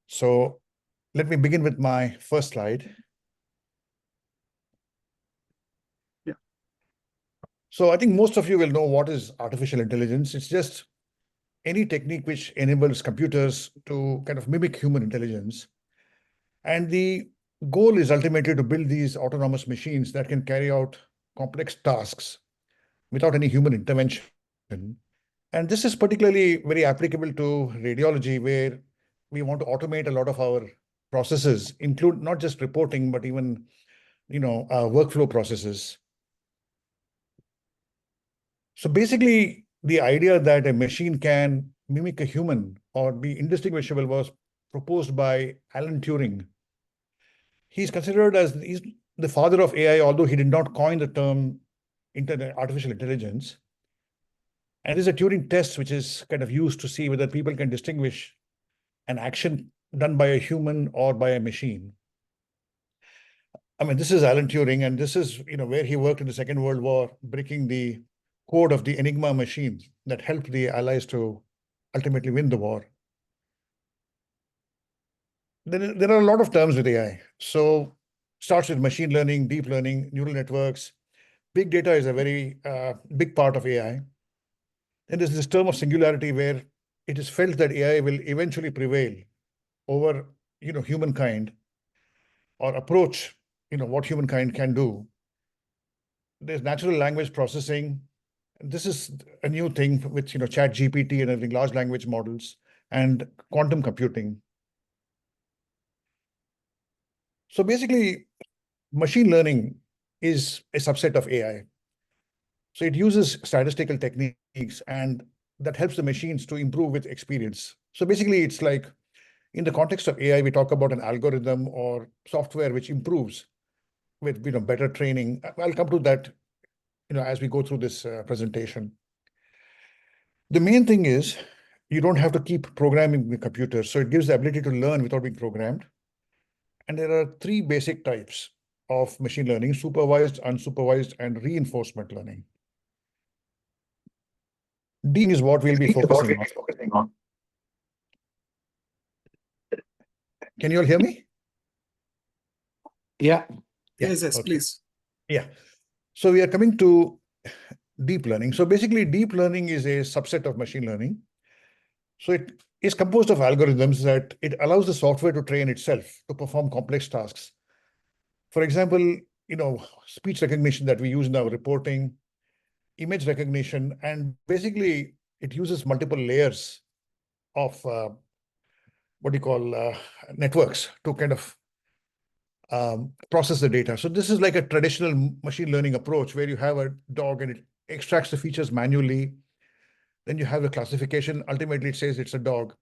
So let me begin with my first slide. Yeah. So I think most of you will know what is artificial intelligence. It's just any technique which enables computers to kind of mimic human intelligence. And the goal is ultimately to build these autonomous machines that can carry out complex tasks without any human intervention. And this is particularly very applicable to radiology, where we want to automate a lot of our processes, include not just reporting, but even workflow processes. So basically, the idea that a machine can mimic a human or be indistinguishable was proposed by Alan Turing. He's considered as he's the father of AI, although he did not coin the term artificial intelligence. And there's a Turing test, which is kind of used to see whether people can distinguish an action done by a human or by a machine. I mean, this is Alan Turing, and this is where he worked in the Second World War, breaking the code of the Enigma machine that helped the Allies to ultimately win the war. There are a lot of terms with AI. So starts with machine learning, deep learning, neural networks. Big data is a very big part of AI. And there's this term of singularity where it is felt that AI will eventually prevail over humankind, or approach what humankind can do. There's natural language processing. This is a new thing with chat GPT and everything, large language models, and quantum computing. So basically, machine learning is a subset of AI. So it uses statistical techniques, and that helps the machines to improve with experience. So basically, it's like, in the context of AI, we talk about an algorithm or software which improves with better training. I'll come to that as we go through this presentation. The main thing is you don't have to keep programming the computer, so it gives the ability to learn without being programmed. And there are three basic types of machine learning: supervised, unsupervised, and reinforcement learning. D is what we'll be focusing on. Can you all hear me? Yeah. Yeah. Yes, Okay. please. Yeah. So we are coming to deep learning. So basically, deep learning is a subset of machine learning. So it is composed of algorithms that it allows the software to train itself to perform complex tasks. For example, speech recognition that we use in our reporting, image recognition, and basically it uses multiple layers of what you call networks to kind of process the data. So this is like a traditional machine learning approach where you have a dog and it extracts the features manually. Then you have the classification. Ultimately, it says it's a dog.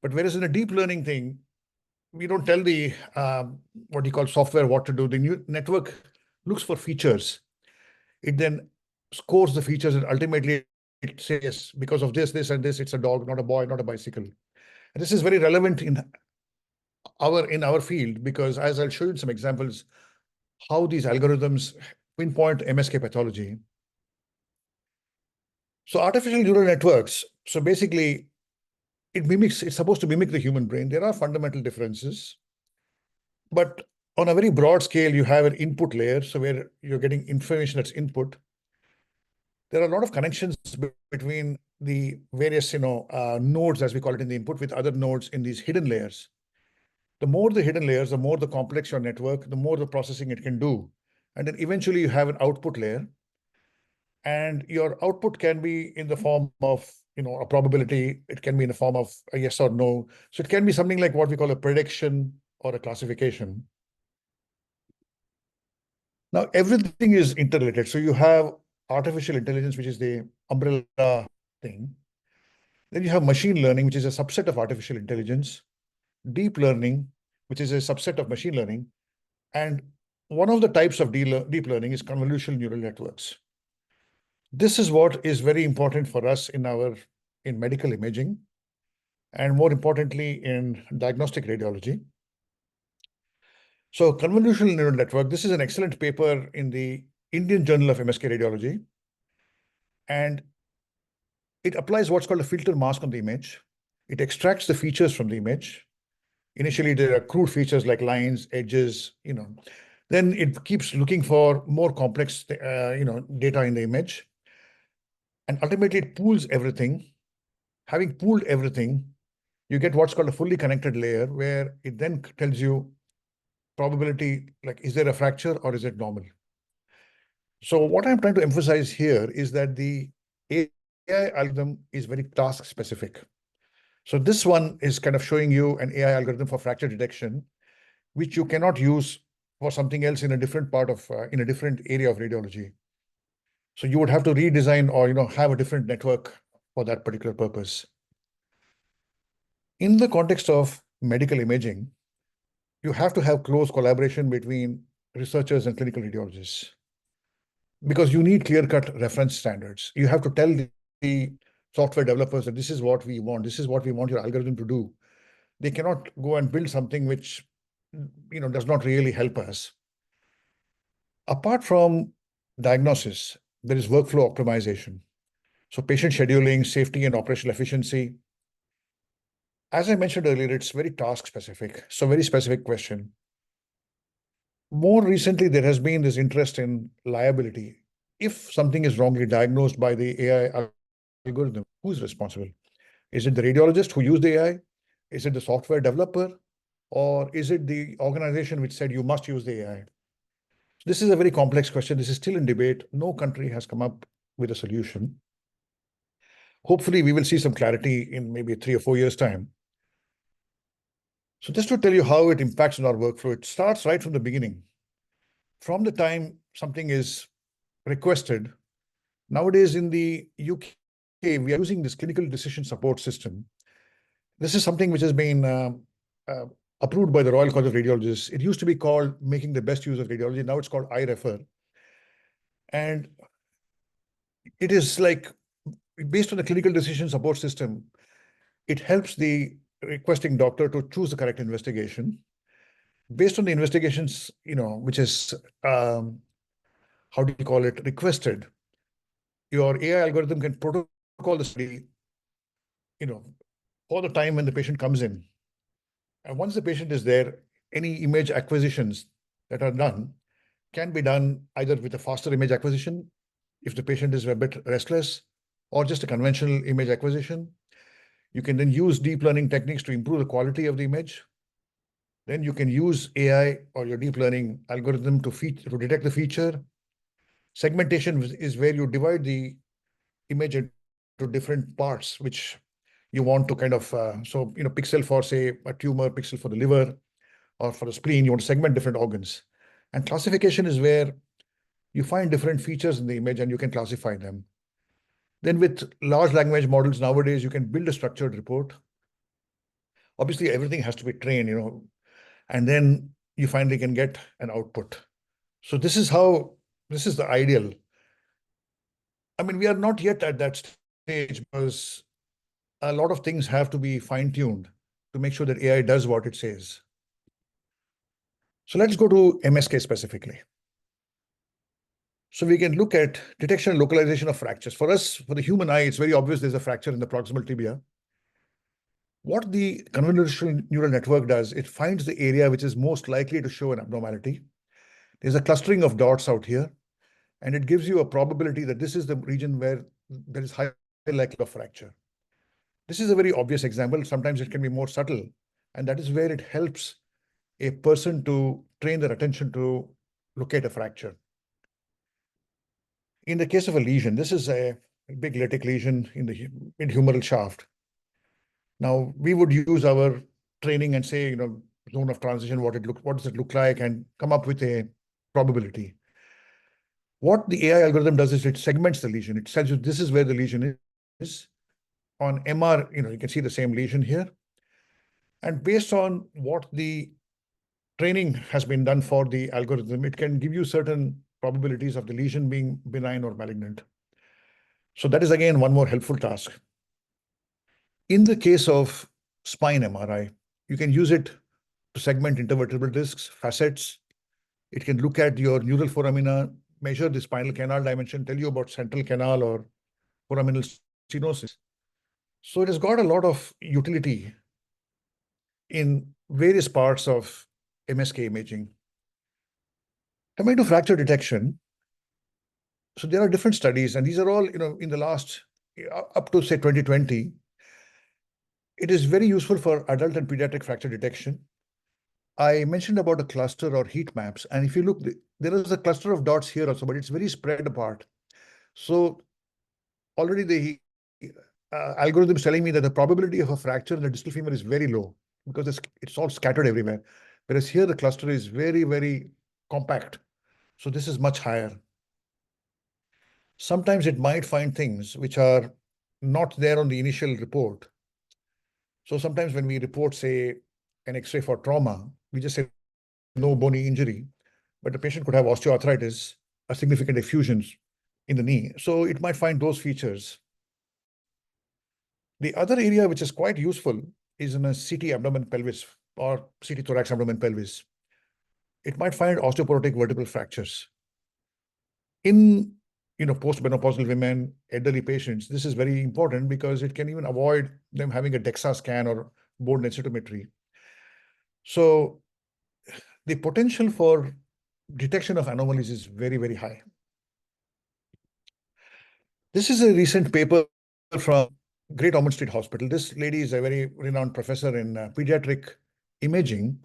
But whereas in a deep learning thing, we don't tell the what you call software what to do. The new network looks for features. It then scores the features, and ultimately it says, because of this, and this, it's a dog, not a boy, not a bicycle. And this is very relevant in our field, because as I'll show you some examples, how these algorithms pinpoint MSK pathology. So artificial neural networks, so basically it's supposed to mimic the human brain. There are fundamental differences, but on a very broad scale, you have an input layer, so where you're getting information that's input. There are a lot of connections between the various nodes, as we call it, in the input, with other nodes in these hidden layers. The more the hidden layers, the more the complex your network, the more the processing it can do. And then eventually you have an output layer. And your output can be in the form of a probability. It can be in the form of a yes or no. So it can be something like what we call a prediction or a classification. Now, everything is interrelated. So you have artificial intelligence, which is the umbrella thing. Then you have machine learning, which is a subset of artificial intelligence. Deep learning, which is a subset of machine learning. And one of the types of deep learning is convolutional neural networks. This is what is very important for us in medical imaging, and more importantly, in diagnostic radiology. So convolutional neural network, this is an excellent paper in the Indian Journal of MSK Radiology. And it applies what's called a filter mask on the image. It extracts the features from the image. Initially, there are crude features like lines, edges, Then it keeps looking for more complex, data in the image. And ultimately, it pools everything. Having pooled everything, you get what's called a fully connected layer, where it then tells you probability, like, is there a fracture or is it normal? So what I'm trying to emphasize here is that the AI algorithm is very task specific. So this one is kind of showing you an AI algorithm for fracture detection, which you cannot use for something else in a different part of, in a different area of radiology. So you would have to redesign or, have a different network for that particular purpose. In the context of medical imaging, you have to have close collaboration between researchers and clinical radiologists, because you need clear-cut reference standards. You have to tell the software developers that this is what we want. This is what we want your algorithm to do. They cannot go and build something which, does not really help us. Apart from diagnosis, there is workflow optimization. So patient scheduling, safety, and operational efficiency. As I mentioned earlier, it's very task specific. So very specific question. More recently, there has been this interest in liability. If something is wrongly diagnosed by the AI algorithm, who's responsible? Is it the radiologist who used the AI? Is it the software developer? Or is it the organization which said you must use the AI? This is a very complex question. This is still in debate. No country has come up with a solution. Hopefully, we will see some clarity in maybe 3 or 4 years' time. So just to tell you how it impacts on our workflow, it starts right from the beginning. From the time something is requested, nowadays in the UK, we are using this clinical decision support system. This is something which has been approved by the Royal College of Radiologists. It used to be called Making the Best Use of Radiology. Now it's called iRefer. And it is like, based on the clinical decision support system, it helps the requesting doctor to choose the correct investigation. Based on the investigations, which is, how do you call it, requested, your AI algorithm can protocol the study, for the time when the patient comes in. And once the patient is there, any image acquisitions that are done can be done either with a faster image acquisition, if the patient is a bit restless, or just a conventional image acquisition. You can then use deep learning techniques to improve the quality of the image. Then you can use AI or your deep learning algorithm to detect the feature. Segmentation is where you divide the image into different parts, which you want to kind of, pixel for, say, a tumor, pixel for the liver, or for the spleen. You want to segment different organs. And classification is where you find different features in the image and you can classify them. Then with large language models nowadays, you can build a structured report. Obviously, everything has to be trained, and then you finally can get an output. So this is the ideal. I mean, we are not yet at that stage because a lot of things have to be fine-tuned to make sure that AI does what it says. So let's go to MSK specifically. So we can look at detection and localization of fractures. For us, for the human eye, it's very obvious there's a fracture in the proximal tibia. What the convolutional neural network does, it finds the area which is most likely to show an abnormality. There's a clustering of dots out here, and it gives you a probability that this is the region where there is high likelihood of fracture. This is a very obvious example. Sometimes it can be more subtle, and that is where it helps a person to train their attention to locate a fracture. In the case of a lesion, this is a big lytic lesion in the mid-humeral shaft. Now, we would use our training and say, zone of transition, what does it look like, and come up with a probability. What the AI algorithm does is it segments the lesion. It tells you this is where the lesion is. On MR, you can see the same lesion here. And based on what the training has been done for the algorithm, it can give you certain probabilities of the lesion being benign or malignant. So that is, again, one more helpful task. In the case of spine MRI, you can use it to segment intervertebral discs, facets. It can look at your neural foramina, measure the spinal canal dimension, tell you about central canal or foraminal So it has got a lot of utility in various parts of MSK imaging. Coming to fracture detection, so there are different studies, and these are all, in the last, up to say 2020, it is very useful for adult and pediatric fracture detection. I mentioned about a cluster or heat maps, and if you look, there is a cluster of dots here also, but it's very spread apart. So already the algorithm is telling me that the probability of a fracture in the distal femur is very low because it's all scattered everywhere. Whereas here the cluster is very, very compact. So this is much higher. Sometimes it might find things which are not there on the initial report. So sometimes when we report, say, an X-ray for trauma, we just say no bony injury, but the patient could have osteoarthritis, a significant effusions in the knee. So it might find those features. The other area which is quite useful is in a CT abdomen pelvis or CT thorax abdomen pelvis. It might find osteoporotic vertebral fractures. In postmenopausal women, elderly patients, this is very important because it can even avoid them having a DEXA scan or bone densitometry. So the potential for detection of anomalies is very, very high. This is a recent paper from Great Ormond Street Hospital. This lady is a very renowned professor in pediatric imaging.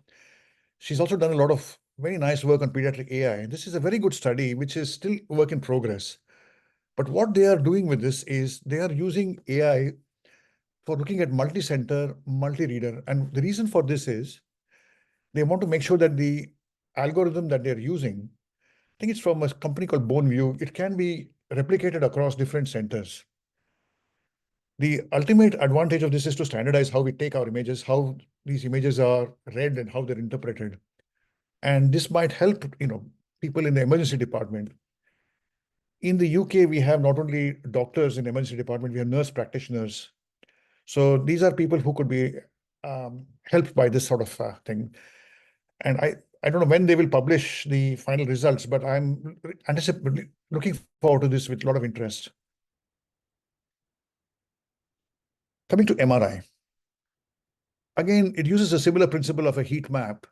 She's also done a lot of very nice work on pediatric AI. This is a very good study, which is still work in progress. But what they are doing with this is they are using AI for looking at multi-center, multi-reader. And the reason for this is they want to make sure that the algorithm that they're using, I think it's from a company called BoneView, it can be replicated across different centers. The ultimate advantage of this is to standardize how we take our images, how these images are read and how they're interpreted. And this might help, people in the emergency department. In the UK, we have not only doctors in the emergency department, we have nurse practitioners. So these are people who could be helped by this sort of thing. And I don't know when they will publish the final results, but I'm looking forward to this with a lot of interest. Coming to MRI. Again, it uses a similar principle of a heat map.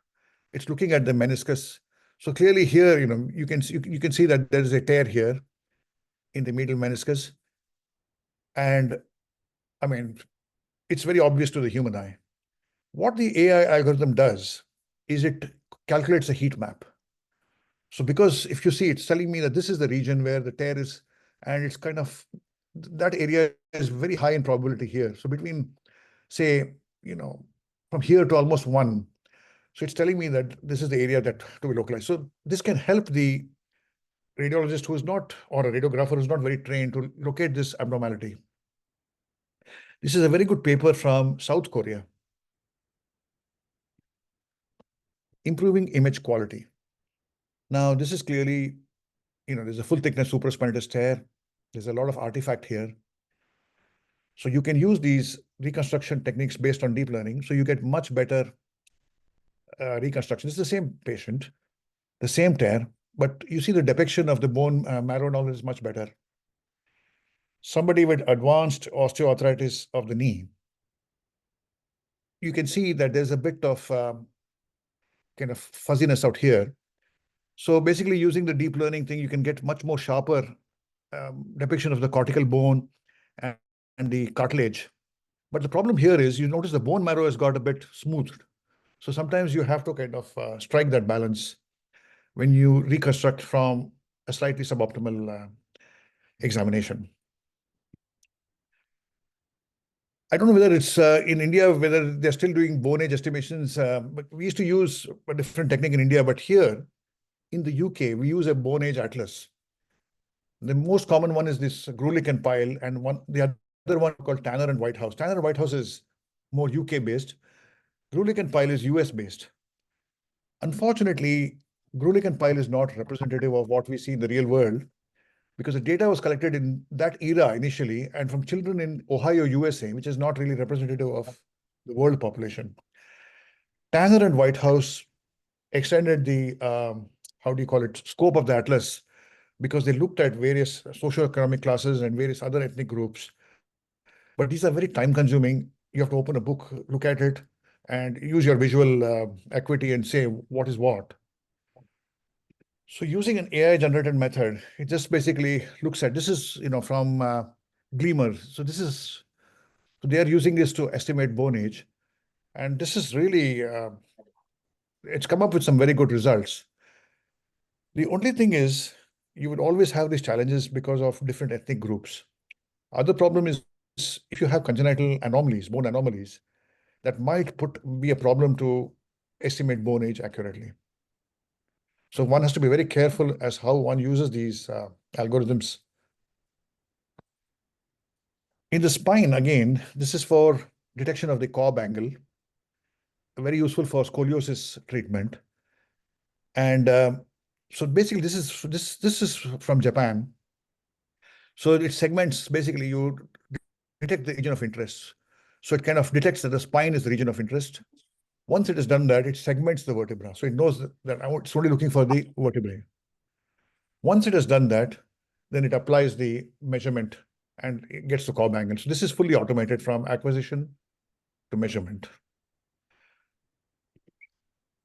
It's looking at the meniscus. So clearly here, you can see that there is a tear here in the medial meniscus. And I mean, it's very obvious to the human eye. What the AI algorithm does is it calculates a heat map. So because if you see, it's telling me that this is the region where the tear is, and it's kind of, that area is very high in probability here. So between, say, from here to almost 1. So it's telling me that this is the area that to be localized. So this can help the radiologist who is not, or a radiographer who is not very trained to locate this abnormality. This is a very good paper from South Korea. Improving image quality. Now, this is clearly, there's a full thickness supraspinatus tear. There's a lot of artifact here. So you can use these reconstruction techniques based on deep learning. So you get much better reconstruction. This is the same patient, the same tear, but you see the depiction of the bone marrow and all is much better. Somebody with advanced osteoarthritis of the knee, you can see that there's a bit of kind of fuzziness out here. So basically using the deep learning thing, you can get much more sharper depiction of the cortical bone and the cartilage. But the problem here is you notice the bone marrow has got a bit smoothed. So sometimes you have to kind of strike that balance when you reconstruct from a slightly suboptimal examination. I don't know whether it's in India, whether they're still doing bone age estimations, but we used to use a different technique in India, but here in the UK, we use a bone age atlas. The most common one is this Grulich and Pyle, and the other one called Tanner and Whitehouse. Tanner and Whitehouse is more UK based. Grulich and Pyle is US based. Unfortunately, Grulich and Pyle is not representative of what we see in the real world because the data was collected in that era initially and from children in Ohio, USA, which is not really representative of the world population. Tanner and Whitehouse extended the, scope of the atlas because they looked at various socioeconomic classes and various other ethnic groups. but these are very time consuming. You have to open a book, look at it, and use your visual acuity and say what is what. So using an AI generated method, it just basically looks at, this is, from Gleamer. So they are using this to estimate bone age. And this is really, it's come up with some very good results. The only thing is, you would always have these challenges because of different ethnic groups. Other problem is if you have congenital anomalies, bone anomalies, that might be a problem to estimate bone age accurately. So one has to be very careful as how one uses these algorithms. In the spine, again, this is for detection of the Cobb angle, very useful for scoliosis treatment. And so basically, this is from Japan. So it segments, basically, you detect the region of interest. So it kind of detects that the spine is the region of interest. Once it has done that, it segments the vertebra. So it knows that it's only looking for the vertebrae. Once it has done that, then it applies the measurement and it gets the Cobb angle. So this is fully automated from acquisition to measurement.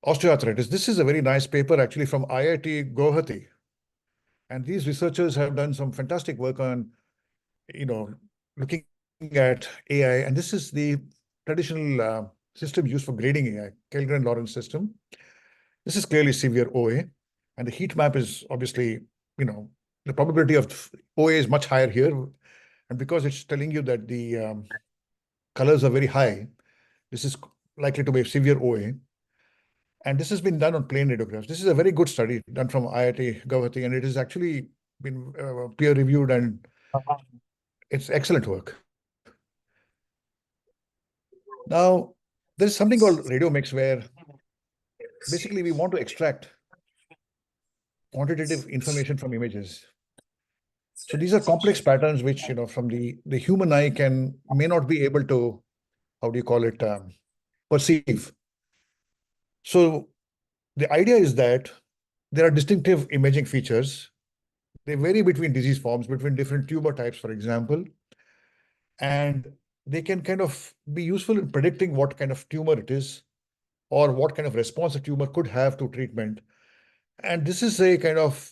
Osteoarthritis. This is a very nice paper actually from IIT Guwahati. And these researchers have done some fantastic work on, looking at AI. And this is the traditional system used for grading AI, Kellgren-Lawrence system. This is clearly severe OA. And the heat map is obviously, the probability of OA is much higher here. And because it's telling you that the colors are very high, this is likely to be severe OA. And this has been done on plain radiographs. This is a very good study done from IIT Guwahati, and it has actually been peer-reviewed, and it's excellent work. Now, there's something called radiomix where basically we want to extract quantitative information from images. So these are complex patterns which, from the human eye may not be able to, how do you call it, perceive. So the idea is that there are distinctive imaging features. They vary between disease forms, between different tumor types, for example, and they can kind of be useful in predicting what kind of tumor it is or what kind of response a tumor could have to treatment. And this is a kind of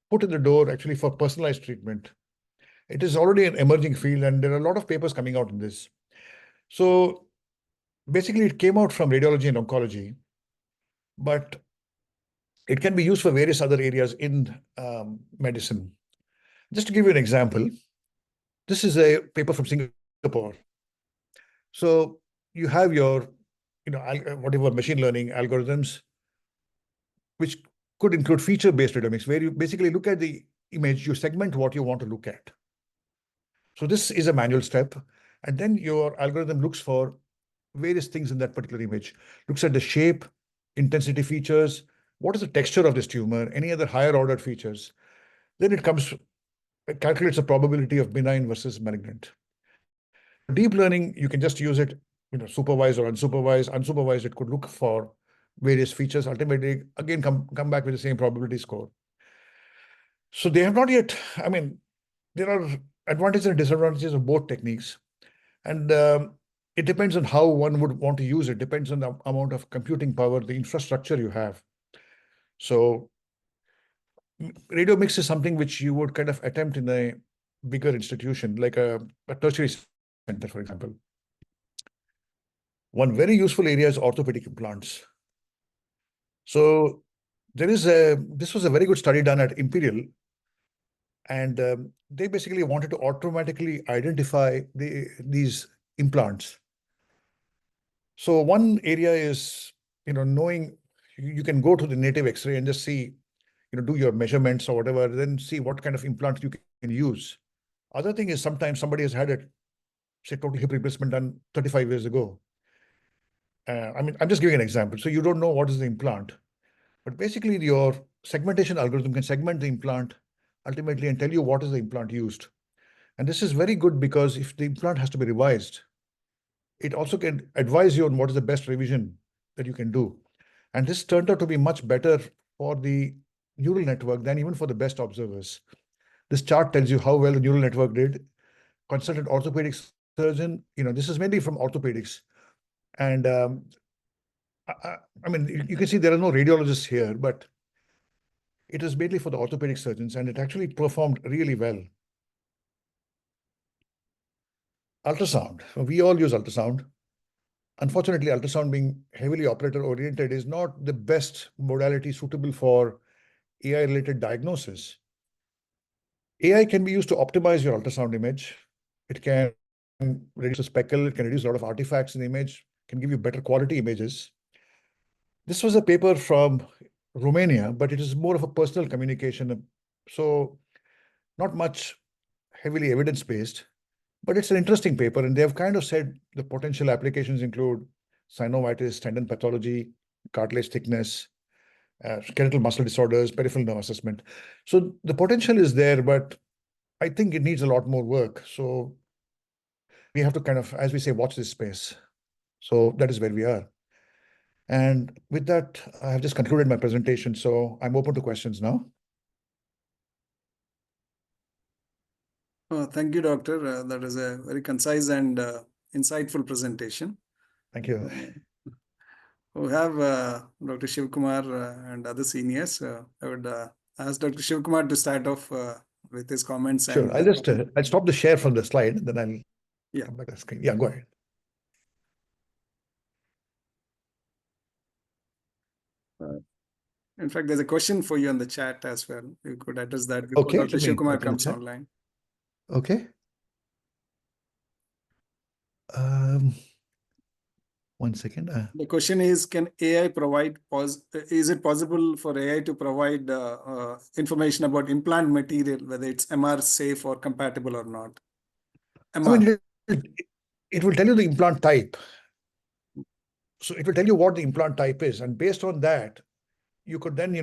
foot in the door actually for personalized treatment. It is already an emerging field, and there are a lot of papers coming out in this. So basically, it came out from radiology and oncology, but it can be used for various other areas in medicine. Just to give you an example, this is a paper from Singapore. So you have your, whatever machine learning algorithms, which could include feature-based radiomics, where you basically look at the image, you segment what you want to look at. So this is a manual step, and then your algorithm looks for various things in that particular image, looks at the shape, intensity features, what is the texture of this tumor, any other higher ordered features. Then it calculates the probability of benign versus malignant. Deep learning, you can just use it, supervised or unsupervised. Unsupervised, it could look for various features, ultimately, again, come back with the same probability score. So they have not yet, there are advantages and disadvantages of both techniques. And it depends on how one would want to use it, depends on the amount of computing power, the infrastructure you have. So radiomix is something which you would kind of attempt in a bigger institution, like a tertiary center, for example. One very useful area is orthopedic implants. So this was a very good study done at Imperial, and they basically wanted to automatically identify these implants. So one area is, knowing you can go to the native X-ray and just see, do your measurements or whatever, then see what kind of implant you can use. Other thing is sometimes somebody has had say, total hip replacement done 35 years ago. I'm just giving an example. So you don't know what is the implant, but basically your segmentation algorithm can segment the implant ultimately and tell you what is the implant used. And this is very good because if the implant has to be revised, it also can advise you on what is the best revision that you can do. And this turned out to be much better for the neural network than even for the best observers. This chart tells you how well the neural network did. Consultant orthopedic surgeon, this is mainly from orthopedics. And I mean, you can see there are no radiologists here, but it is mainly for the orthopedic surgeons, and it actually performed really well. Ultrasound. We all use ultrasound. Unfortunately, ultrasound being heavily operator-oriented is not the best modality suitable for AI-related diagnosis. AI can be used to optimize your ultrasound image. It can reduce the speckle, it can reduce a lot of artifacts in the image, can give you better quality images. This was a paper from Romania, but it is more of a personal communication. So not much heavily evidence-based, but it's an interesting paper, and they have kind of said the potential applications include synovitis, tendon pathology, cartilage thickness, skeletal muscle disorders, peripheral nerve assessment. So the potential is there, but I think it needs a lot more work. So we have to kind of, as we say, watch this space. So that is where we are. And with that, I have just concluded my presentation. So I'm open to questions now. Thank you, Doctor. That is a very concise and insightful presentation. Thank you. We have Dr. Shivkumar and other seniors. I would ask Dr. Shivkumar to start off with his comments. Sure. And, I'll stop the share from the slide, and then I'll come back to the screen. Yeah, go ahead. In fact, there's a question for you on the chat as well. You could address that before Dr. Shivkumar comes online. Okay. One second. The question is, can AI provide, is it possible for AI to provide information about implant material, whether it's MR safe or compatible or not? MR. I mean, it will tell you the implant type. So it will tell you what the implant type is. And based on that, you could then,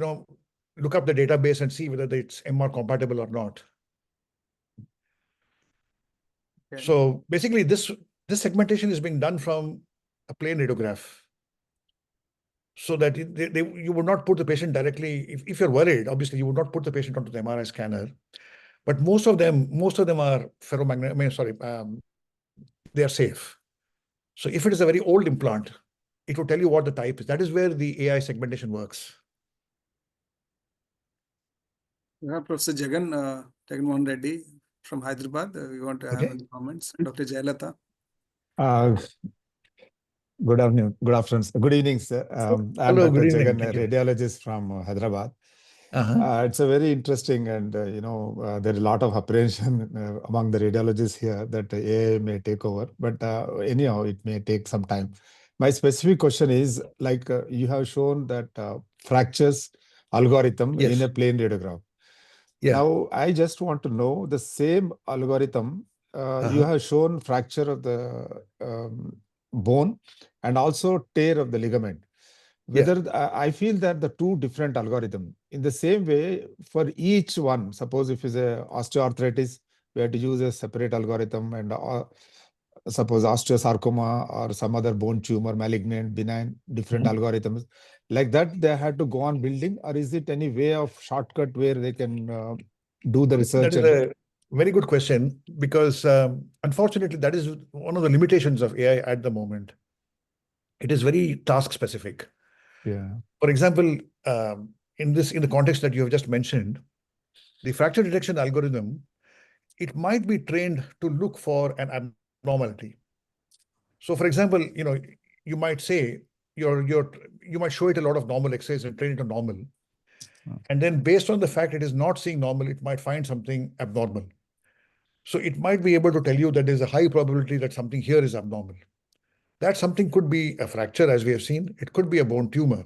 look up the database and see whether it's MR compatible or not. Okay. So basically, this segmentation is being done from a plain radiograph, so that you would not put the patient directly. If you're worried, obviously you would not put the patient onto the MRI scanner. But most of them are ferromagnetic. I mean, they are safe. So if it is a very old implant, it will tell you what the type is. That is where the AI segmentation works. Yeah, Professor Jagan Reddy from Hyderabad. We want to have any comments. Dr. Jayalata. Good afternoon. Good evening, sir. I'm Hello, Dr. good evening. Jagan, a radiologist from Hyderabad. It's a very interesting, and there is a lot of apprehension among the radiologists here that AI may take over. But anyhow, it may take some time. My specific question is, like you have shown that fractures algorithm in a plain radiograph. Yeah. Now, I just want to know the same algorithm. You have shown fracture of the bone and also tear of the ligament. Whether I feel that the two different algorithms, in the same way, for each one, suppose if it's a osteoarthritis, we have to use a separate algorithm, and suppose osteosarcoma or some other bone tumor, malignant, benign, different algorithms. Like that, they had to go on building, or is it any way of shortcut where they can do the research? That is a very good question, because unfortunately, that is one of the limitations of AI at the moment. It is very task specific. Yeah. For example, in the context that you have just mentioned, the fracture detection algorithm, it might be trained to look for an abnormality. So, for example, you might say you might show it a lot of normal X-rays and train it on normal. And then based on the fact it is not seeing normal, it might find something abnormal. So it might be able to tell you that there's a high probability that something here is abnormal. That something could be a fracture, as we have seen. It could be a bone tumor.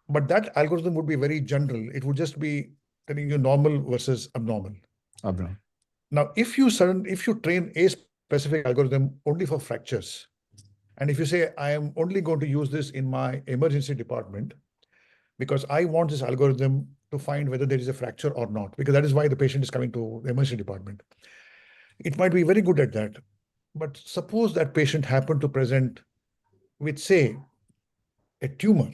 But that algorithm would be very general. It would just be telling you normal versus abnormal. Now, if you train a specific algorithm only for fractures, and if you say, I am only going to use this in my emergency department, because I want this algorithm to find whether there is a fracture or not, because that is why the patient is coming to the emergency department. It might be very good at that. But suppose that patient happened to present with, say, a tumor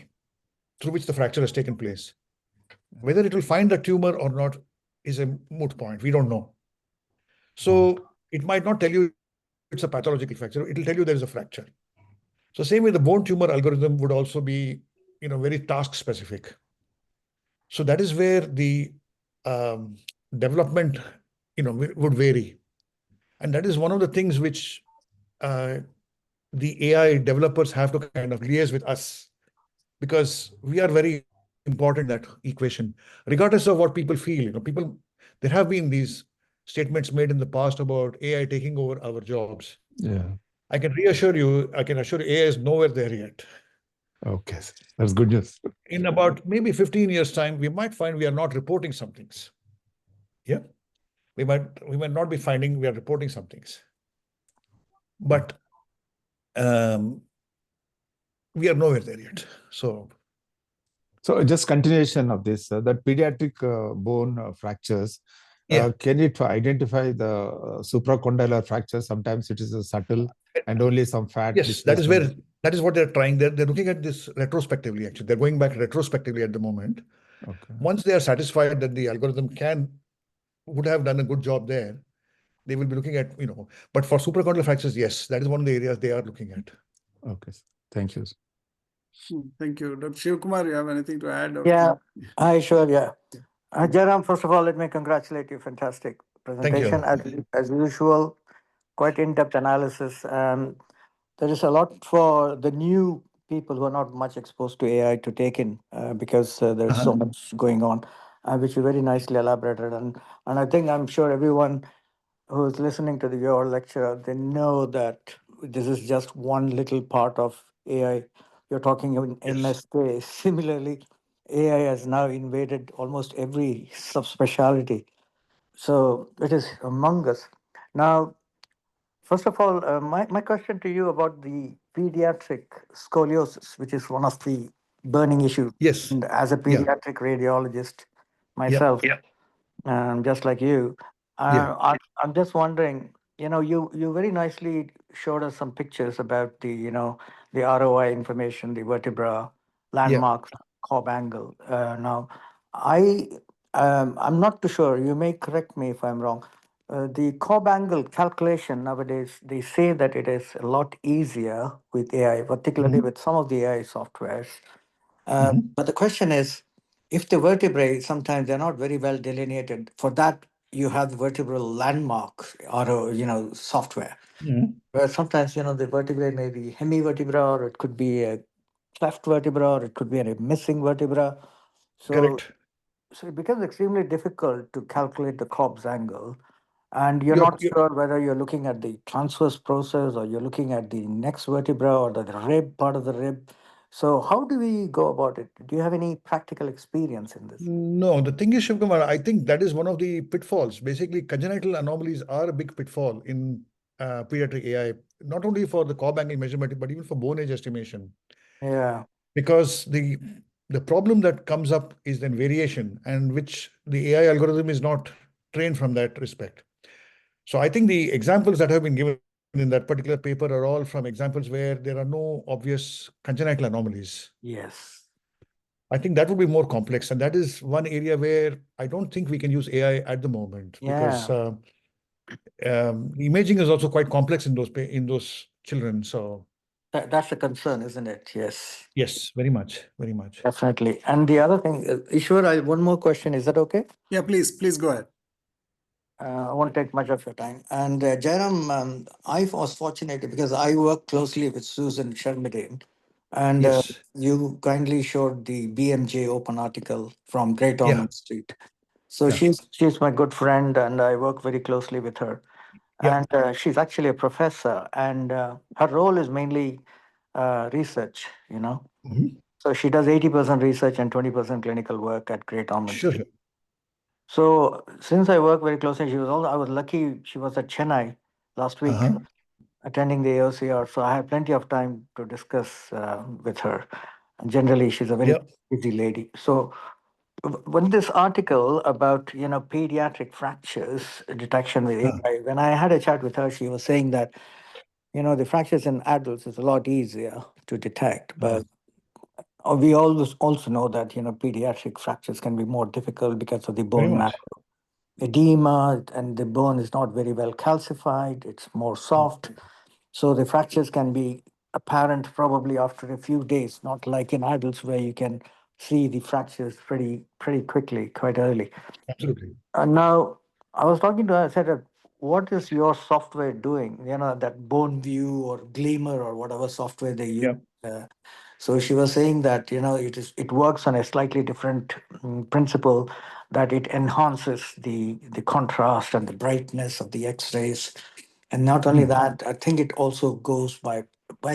through which the fracture has taken place. Whether it will find the tumor or not is a moot point. We don't know. So it might not tell you it's a pathological fracture. It'll tell you there is a fracture. So same way, the bone tumor algorithm would also be, very task specific. So that is where the development, would vary. And that is one of the things which the AI developers have to kind of liaise with us, because we are very important in that equation, regardless of what people feel. There have been these statements made in the past about AI taking over our jobs. Yeah. I can assure you AI is nowhere there yet. Okay, that's good news. In about maybe 15 years' time, we might find we are not reporting some things. Yeah. We might not be finding we are reporting some things. But we are nowhere there yet. So just continuation of this, that pediatric bone fractures, yeah. can it identify the supracondylar fracture? Sometimes it is a subtle and only some fat. Yes, that is what they're trying. They're looking at this retrospectively, actually. They're going back retrospectively at the moment. Okay. Once they are satisfied that the algorithm would have done a good job there, they will be looking at, but for supracondylar fractures, yes, that is one of the areas they are looking at. Okay, thank you. Thank you. Dr. Shivkumar, you have anything to add? Yeah, sure, yeah. Jairam, first of all, let me congratulate you. Fantastic presentation. As usual, quite in-depth analysis. And there is a lot for the new people who are not much exposed to AI to take in, because there's so much going on, which you very nicely elaborated. And I'm sure everyone who's listening to your lecture, they know that this is just one little part of AI. You're talking in MSK. Similarly, AI has now invaded almost every subspecialty. So it is among us. Now, first of all, my question to you about the pediatric scoliosis, which is one of the burning issues. Yes. And as a pediatric radiologist myself, just like you, I'm just wondering, you very nicely showed us some pictures about the ROI information, the vertebra, landmarks, Cobb angle. Now, I'm not too sure. You may correct me if I'm wrong. The Cobb angle calculation nowadays, they say that it is a lot easier with AI, particularly with some of the AI softwares. But the question is, if the vertebrae, sometimes they're not very well delineated, for that you have the vertebral landmark or software. Where sometimes the vertebrae may be hemivertebra, or it could be a cleft vertebra, or it could be a missing vertebra. Correct. So it becomes extremely difficult to calculate the Cobb's angle. And you're not sure whether you're looking at the transverse process or you're looking at the next vertebra or the rib, part of the rib. So how do we go about it? Do you have any practical experience in this? No, the thing is, Shivkumar, I think that is one of the pitfalls. Basically, congenital anomalies are a big pitfall in pediatric AI, not only for the Cobb angle measurement, but even for bone age estimation. Yeah. Because the problem that comes up is then variation, and which the AI algorithm is not trained from that respect. So I think the examples that have been given in that particular paper are all from examples where there are no obvious congenital anomalies. Yes. I think that would be more complex, and that is one area where I don't think we can use AI at the moment, because imaging is also quite complex in those children. So that's a concern, isn't it? Yes. Yes, very much, very much. Definitely. And the other thing, Ishwar, one more question. Is that okay? Yeah, please go ahead. I won't take much of your time. And Jairam, I was fortunate because I work closely with Susan Shermadine, and you kindly showed the BMJ open article from Great Ormond Street. So she's my good friend, and I work very closely with her. And she's actually a professor, and her role is mainly research, So she does 80% research and 20% clinical work at Great Ormond Street. So since I work very closely, I was lucky she was at Chennai last week attending the AOCR. So I had plenty of time to discuss with her. And generally, she's a very busy lady. So when this article about, pediatric fractures detection with AI, when I had a chat with her, she was saying that, the fractures in adults is a lot easier to detect. But we always also know that, pediatric fractures can be more difficult because of the bone marrow. edema, and the bone is not very well calcified. It's more soft. So the fractures can be apparent probably after a few days, not like in adults where you can see the fractures pretty quickly, quite early. Absolutely. And now I was talking to her, I said, what is your software doing? You know, that Bone View or Gleamer or whatever software they use. So she was saying that, you know, it works on a slightly different principle, that it enhances the contrast and the brightness of the X-rays. And not only that, I think it also goes by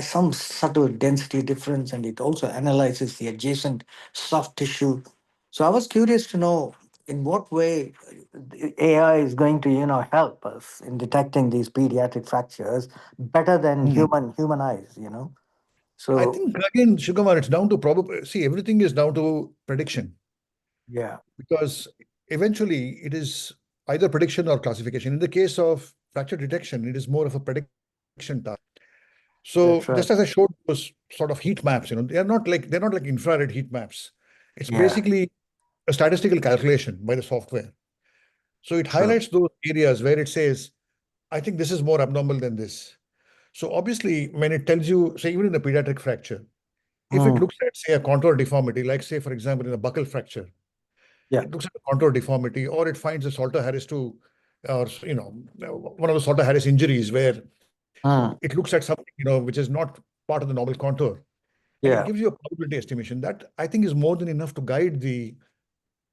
some subtle density difference, and it also analyzes the adjacent soft tissue. So I was curious to know in what way the AI is going to, you know, help us in detecting these pediatric fractures better than human eyes, you know. I So think again, Shugamar, it's down to probably, see, everything is down to prediction, yeah, because eventually it is either prediction or classification. In the case of fracture detection, it is more of a prediction task. So that's right. just as I showed those sort of heat maps, you know, they're not like infrared heat maps. It's Yeah, basically a statistical calculation by the software. So it true. highlights those areas where it says, I think this is more abnormal than this. So obviously, when it tells you, say, even in a pediatric fracture, if it Mm, looks at, say, a contour deformity, like, say, for example, in a buccal fracture, yeah. it looks at a contour deformity, or it finds a Salter-Harris 2, or, you know, one of the Salter-Harris injuries where Mm, it looks at something, you know, which is not part of the normal contour, and it yeah. gives you a probability estimation. That, I think, is more than enough to guide the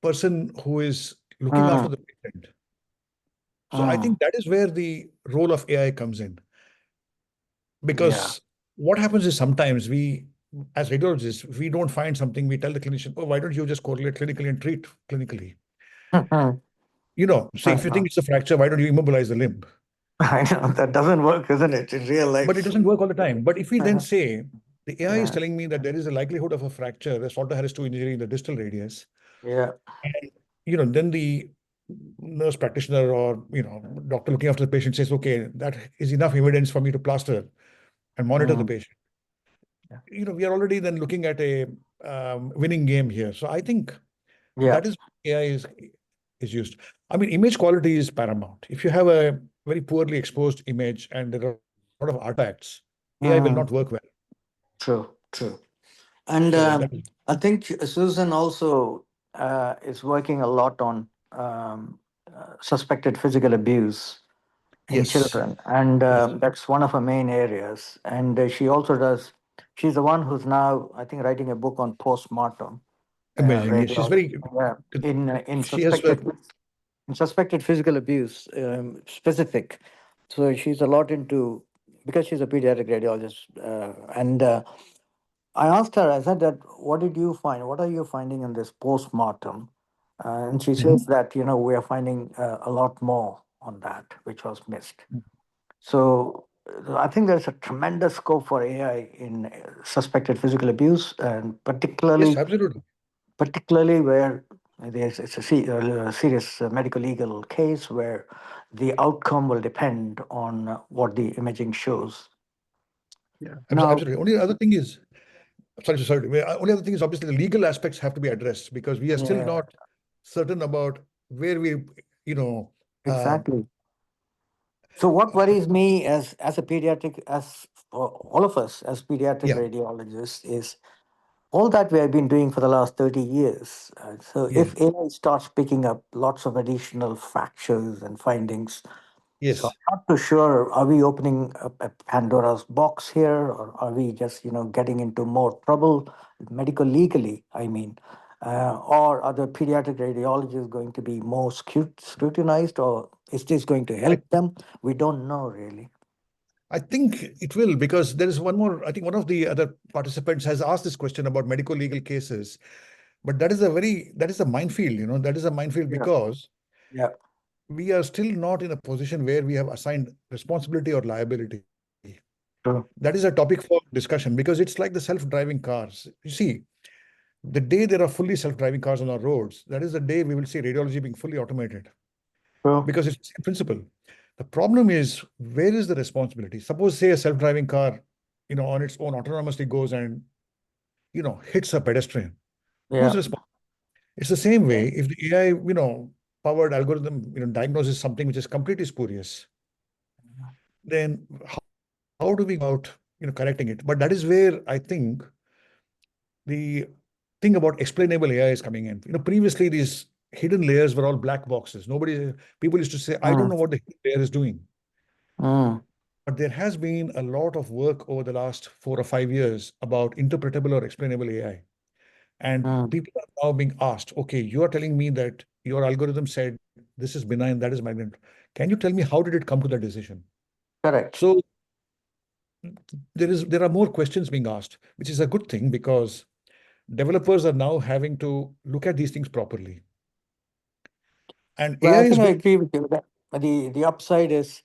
person who is looking after Mm, the patient. So I mm, think that is where the role of AI comes in. yeah. Because what happens is sometimes we, as radiologists, if we don't find something, we tell the clinician, oh, why don't you just correlate clinically and treat clinically? You know, say, if you think it's a fracture, why don't you immobilize the limb? I know that doesn't work, isn't it, in real But it life? doesn't work all the time. But if we then say, the AI is Yeah, telling me that there is a likelihood of a fracture, a Salter-Harris 2 injury in the distal radius, yeah. and, you know, then the nurse practitioner or, you know, doctor looking after the patient says, okay, that is enough evidence for me to plaster and monitor the Mm, patient. yeah. You know, we are already then looking at a winning game here. So I think Yeah. that is AI is used. I mean, image quality is paramount. If you have a very poorly exposed image and there are a lot of artifacts, AI will Mm, not work well. true, true. And So that is, I think Susan also is working a lot on suspected physical abuse in yes, children, and yes, that's one of her main areas. And she also does. She's the one who's now, I think, writing a book on postmortem amazing. Yes, she's radiology. very, Yeah, she has a, in suspected physical abuse, specific. So she's a lot into, because she's a pediatric radiologist, and I asked her. I said that, what did you find? What are you finding in this postmortem? And she says that, you know, we are finding a lot more on that which was missed. So I think there's a tremendous scope for AI in suspected physical abuse, and yes, absolutely. particularly where it's a serious medical legal case where the outcome will depend on what the imaging shows. Yeah, Now, absolutely. Only other thing is, sorry. Only other thing is obviously the legal aspects have to be addressed because we are still yeah, not certain about where we, you know, uh, exactly. So what worries me as a pediatric, as for all of us as pediatric yeah, radiologists, is all that we have been doing for the last 30 years. So yeah, if AI starts picking up lots of additional fractures and findings, so yes. I'm not too sure, are we opening a Pandora's box here, or are we just, you know, getting into more trouble medical legally, I mean? Or are the pediatric radiologists going to be more scrutinized, or is this going to I, help them? We don't know really. I think it will, because there is one more. I think one of the other participants has asked this question about medical legal cases, but that is a minefield, you know, that is a minefield Yeah. because Yeah. we are still not in a position where we have assigned responsibility or liability. True. That is a topic for discussion because it's like the self-driving cars. You see, the day there are fully self-driving cars on our roads, that is the day we will see radiology being fully automated True. because it's in principle. The problem is, where is the responsibility? Suppose, say, a self-driving car, you know, on its own autonomously goes and, you know, hits a pedestrian. Who's Yeah. responsible? It's the same way if the AI, you know, powered algorithm, diagnoses something which is completely spurious, then how do we go about, correcting it? But that is where I think the thing about explainable AI is coming in. Previously these hidden layers were all black boxes. People used to say, I don't know what the hidden layer is doing. But there has been a lot of work over the last 4 or 5 years about interpretable or explainable AI. And people are now being asked, okay, you are telling me that your algorithm said this is benign, that is malignant. Can you tell me how did it come to that decision? Correct. So there are more questions being asked, which is a good thing because developers are now having to look at these things properly. And Well, AI I is think I good. agree with you. The upside is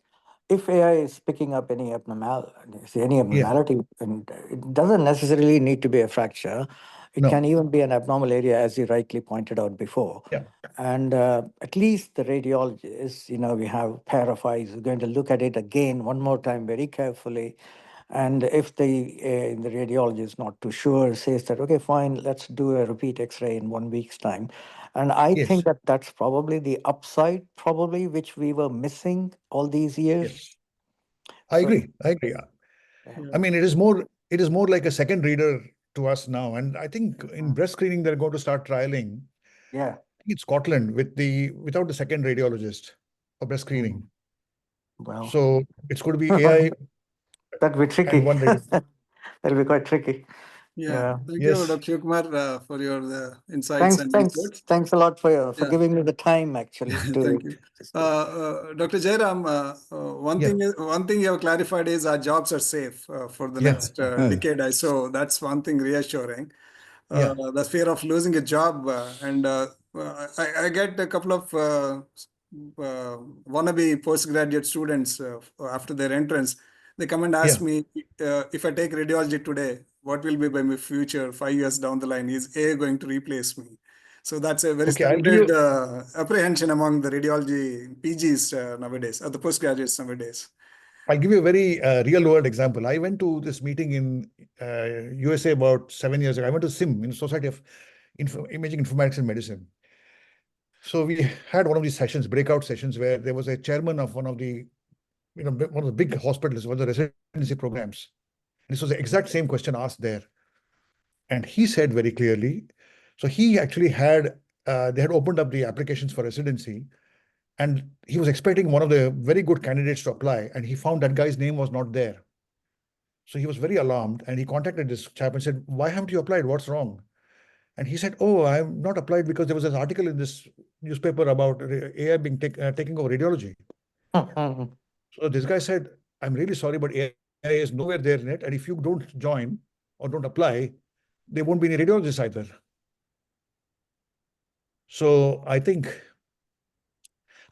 if AI is picking up any Yeah, abnormality, and it doesn't necessarily need to be a fracture. It can no, even be an abnormal area, as you rightly pointed out before. yeah, And at least the radiologist, we have a pair of eyes, is going to look at it again one more time very carefully. And if the radiologist is not too sure, says that, okay, fine, let's do a repeat X-ray in 1 week's time. And I think yes, that that's probably the upside, probably, which we were missing all these years. yes. I So, agree. I agree. yeah. I mean, it is more like a second reader to us now. And I think in breast screening, they're going to start trialing. Yeah. I think in Scotland without the second radiologist for breast screening. Well, So it's going to be AI that'll be tricky. and one radiologist. That'll be quite tricky. Yeah, thank you, Yes. Dr. Kumar, for your insights and inputs. Thanks a lot for Yeah. giving me the time actually to. Thank you. Dr. Jairam, Yeah. one thing you have clarified is our jobs are safe for the Yeah. next decade. So that's one thing reassuring. Yeah. The fear of losing a job, and I get a couple of wannabe postgraduate students after their entrance. They come and ask Yeah. me, if I take radiology today, what will be my future 5 years down the line? Is AI going to replace me? So that's a very Okay. I'll give standard you. apprehension among the radiology PGs nowadays, or the postgraduates nowadays. I'll give you a very real world example. I went to this meeting in USA about 7 years ago. I went to SIM, in Society of Imaging Informatics and Medicine. So we had one of these sessions, breakout sessions, where there was a chairman of one of the big hospitals, one of the residency programs. And this was the exact same question asked there. And he said very clearly, so he actually they had opened up the applications for residency, and he was expecting one of the very good candidates to apply, and he found that guy's name was not there. So he was very alarmed, and he contacted this chap and said, why haven't you applied? What's wrong? And he said, oh, I have not applied because there was an article in this newspaper about AI taking over radiology. So this guy said, I'm really sorry, but AI is nowhere there in it. And if you don't join or don't apply, there won't be any radiologists either. So I think,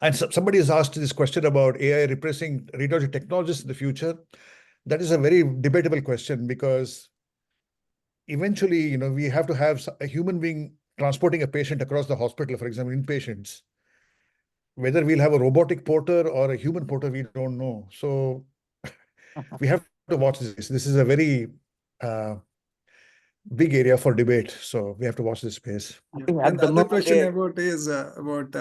and somebody has asked this question about AI replacing radiology technologists in the future. That is a very debatable question because eventually, we have to have a human being transporting a patient across the hospital, for example, inpatients. Whether we'll have a robotic porter or a human porter, we don't know. So we have to watch this. This is a very big area for debate. So we have to watch this space. I think And at the the other moment, question about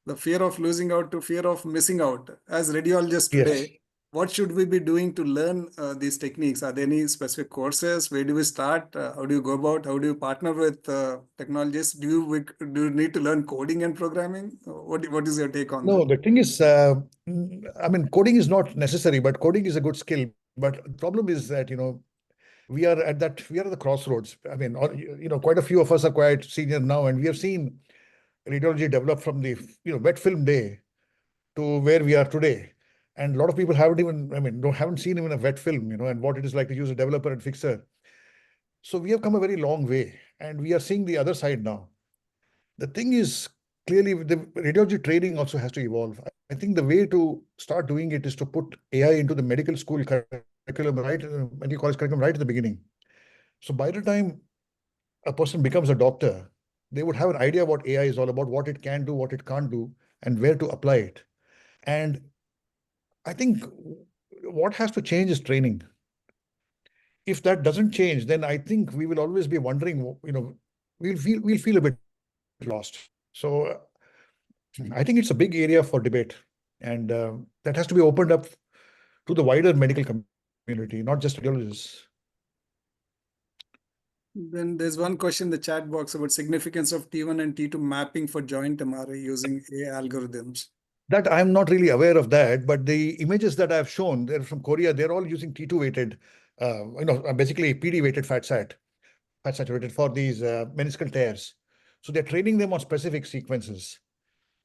the fear of losing out to fear of missing out. As radiologists today, Yes. what should we be doing to learn these techniques? Are there any specific courses? Where do we start? How do you go about? How do you partner with technologists? Do you need to learn coding and programming? What is your take on No, that? the thing is, I mean, coding is not necessary, but coding is a good skill. But the problem is that, we are at the crossroads. I mean, quite a few of us are quite senior now, and we have seen radiology develop from the, wet film day to where we are today. And a lot of people haven't seen even a wet film, and what it is like to use a developer and fixer. So we have come a very long way, and we are seeing the other side now. The thing is, clearly, the radiology training also has to evolve. I think the way to start doing it is to put AI into the medical school curriculum, medical college curriculum right at the beginning. So by the time a person becomes a doctor, they would have an idea what AI is all about, what it can do, what it can't do, and where to apply it. And I think what has to change is training. If that doesn't change, then I think we will always be wondering, we'll feel a bit lost. So I think it's a big area for debate, and that has to be opened up to the wider medical community, not just radiologists. Then there's one question in the chat box about significance of T1 and T2 mapping for joint MRI using AI algorithms. That I'm not really aware of that, but the images that I've shown, they're from Korea. They're all using T2 weighted, basically PD weighted fat saturated for these meniscal tears. So they're training them on specific sequences.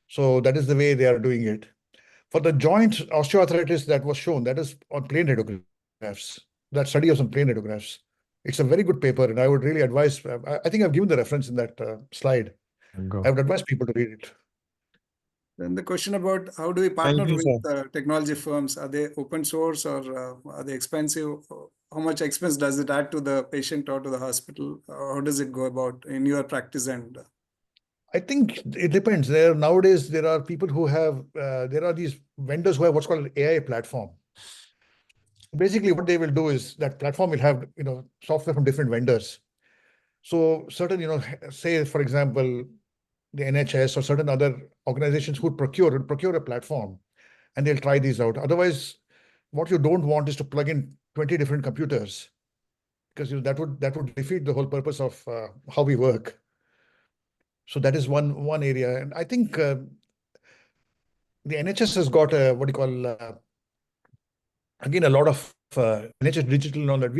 So that is the way they are doing it. For the joint osteoarthritis that was shown, that is on plain radiographs. That study was on plain radiographs. It's a very good paper, and I would really advise. I think I've given the reference in that slide. I would advise people to read it. Then the question about how do we partner with technology firms? Are they open source or are they expensive? How much expense does it add to the patient or to the hospital? How does it go about in your practice? And I think it depends. Nowadays there are people who have there are these vendors who have what's called an AI platform. Basically, what they will do is that platform will have software from different vendors. So certain say for example the NHS or certain other organizations would procure a platform, and they'll try these out. Otherwise, what you don't want is to plug in 20 different computers, because that would defeat the whole purpose of how we work. So that is one area, and I think the NHS has got a what do you call again a lot of NHS digital and all that.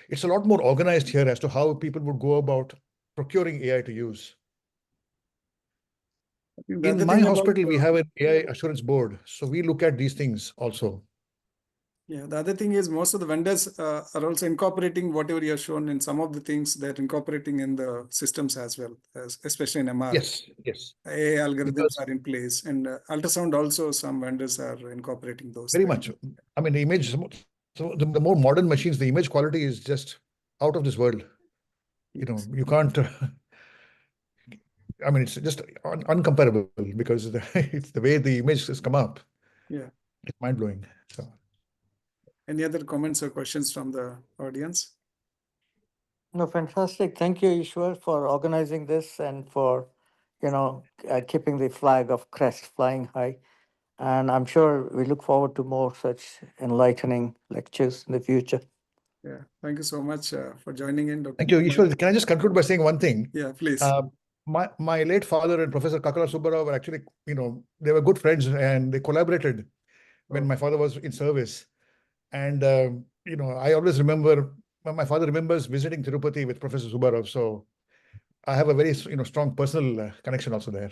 It's a lot more organized here as to how people would go about procuring AI to use. In my hospital, we have an AI assurance board, so we look at these things also. Yeah, the other thing is most of the vendors are also incorporating whatever you have shown in some of the things they're incorporating in the systems as well, especially in MR. Yes. AI algorithms are in place, and ultrasound also some vendors are incorporating those. Very much. I mean, the image, so the more modern machines, the image quality is just out of this world. You can't. I mean, it's just uncomparable because it's the way the image has come up. Yeah, it's mind blowing. So. Any other comments or questions from the audience? No, fantastic. Thank you, Ishwar, for organizing this and for, keeping the flag of KREST flying high. And I'm sure we look forward to more such enlightening lectures in the future. Yeah, thank you so much for joining in, Dr. Thank you, Ishwar. Can I just conclude by saying one thing? Yeah, please. My late father and Professor Kakala Subbarao were actually, they were good friends, and they collaborated when my father was in service. And, I always remember, my father remembers visiting Tirupati with Professor Subbarao. So I have a very, strong personal connection also there.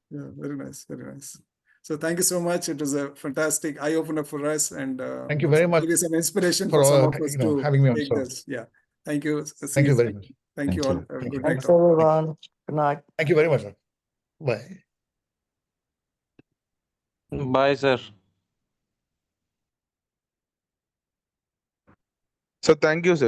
Yeah, very nice, very nice. So thank you so much. It was a fantastic eye-opener for us, and thank you very much. It is an inspiration for some of us to having me on. take this. Yeah, thank you. Thank you very much. Thank you all. Good night. Thanks, everyone. Good night. Thank you very much, sir. Bye. Bye, sir. So thank you, sir.